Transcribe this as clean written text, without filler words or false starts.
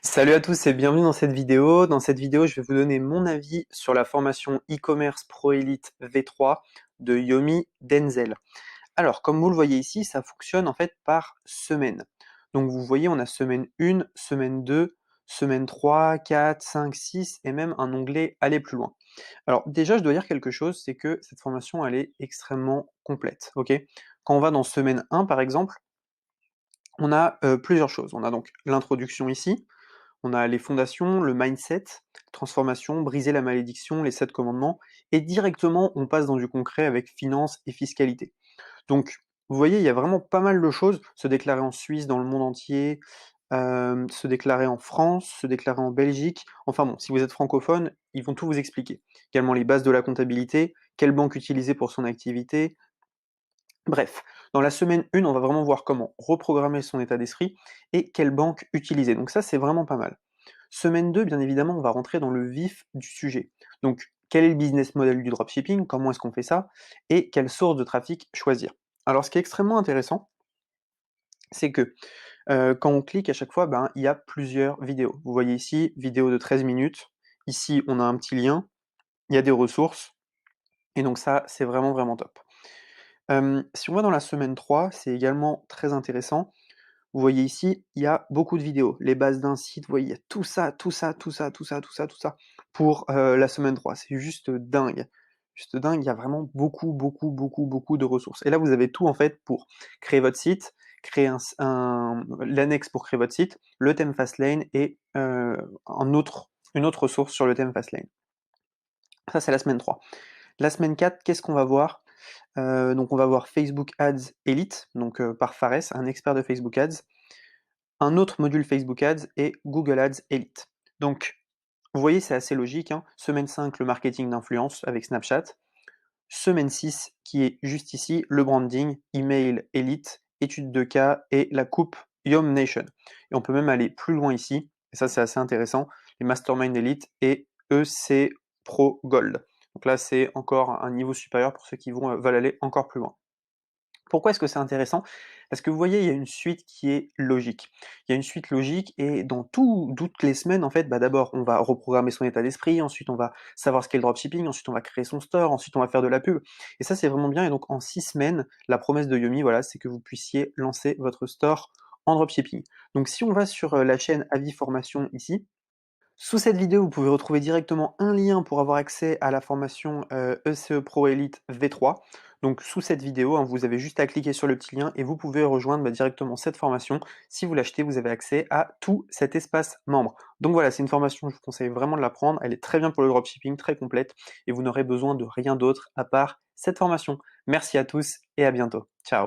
Salut à tous et bienvenue dans cette vidéo. Dans cette vidéo, je vais vous donner mon avis sur la formation e-commerce Pro Elite V3 de Yomi Denzel. Alors, comme vous le voyez ici, ça fonctionne en fait par semaine. Donc vous voyez, on a semaine 1, semaine 2, semaine 3, 4, 5, 6 et même un onglet aller plus loin. Alors déjà, je dois dire quelque chose, c'est que cette formation, elle est extrêmement complète. Ok. Quand on va dans semaine 1, par exemple, on a plusieurs choses. On a donc l'introduction ici, on a les fondations, le mindset, transformation, briser la malédiction, les 7 commandements, et directement on passe dans du concret avec finance et fiscalité. Donc, vous voyez, il y a vraiment pas mal de choses, se déclarer en Suisse, dans le monde entier, se déclarer en France, se déclarer en Belgique, enfin bon, si vous êtes francophone, ils vont tout vous expliquer. Également les bases de la comptabilité, quelle banque utiliser pour son activité, bref, dans la semaine 1, on va vraiment voir comment reprogrammer son état d'esprit et quelle banque utiliser. Donc ça, c'est vraiment pas mal. Semaine 2, bien évidemment, on va rentrer dans le vif du sujet. Donc, quel est le business model du dropshipping? Comment est-ce qu'on fait ça? Et quelle source de trafic choisir? Alors, ce qui est extrêmement intéressant, c'est que quand on clique à chaque fois, ben, il y a plusieurs vidéos. Vous voyez ici, vidéo de 13 minutes. Ici, on a un petit lien. Il y a des ressources. Et donc ça, c'est vraiment, vraiment top. Si on va dans la semaine 3, c'est également très intéressant. Vous voyez ici, il y a beaucoup de vidéos. Les bases d'un site, vous voyez, il y a tout ça, tout ça, tout ça, tout ça, tout ça, tout ça pour la semaine 3. C'est juste dingue. Juste dingue, il y a vraiment beaucoup, beaucoup, beaucoup, beaucoup de ressources. Et là, vous avez tout en fait pour créer votre site, créer l'annexe pour créer votre site, le thème Fastlane et une autre ressource sur le thème Fastlane. Ça, c'est la semaine 3. La semaine 4, qu'est-ce qu'on va voir? Donc on va voir Facebook Ads Elite, donc par Fares, un expert de Facebook Ads, un autre module Facebook Ads et Google Ads Elite. Donc vous voyez, c'est assez logique, hein. Semaine 5, le marketing d'influence avec Snapchat. Semaine 6, qui est juste ici, le branding, email Elite, étude de cas et la coupe Yom Nation. Et on peut même aller plus loin ici, et ça c'est assez intéressant, les Mastermind Elite et EC Pro Gold. Donc là, c'est encore un niveau supérieur pour ceux qui veulent aller encore plus loin. Pourquoi est-ce que c'est intéressant? Parce que vous voyez, il y a une suite qui est logique. Il y a une suite logique et dans toutes les semaines, en fait, bah d'abord, on va reprogrammer son état d'esprit, ensuite on va savoir ce qu'est le dropshipping, ensuite on va créer son store, ensuite on va faire de la pub. Et ça, c'est vraiment bien. Et donc, en 6 semaines, la promesse de Yomi, voilà, c'est que vous puissiez lancer votre store en dropshipping. Donc, si on va sur la chaîne Avis Formation ici, sous cette vidéo, vous pouvez retrouver directement un lien pour avoir accès à la formation ECE Pro Elite V3. Donc sous cette vidéo, hein, vous avez juste à cliquer sur le petit lien et vous pouvez rejoindre directement cette formation. Si vous l'achetez, vous avez accès à tout cet espace membre. Donc voilà, c'est une formation, je vous conseille vraiment de la prendre. Elle est très bien pour le dropshipping, très complète et vous n'aurez besoin de rien d'autre à part cette formation. Merci à tous et à bientôt. Ciao.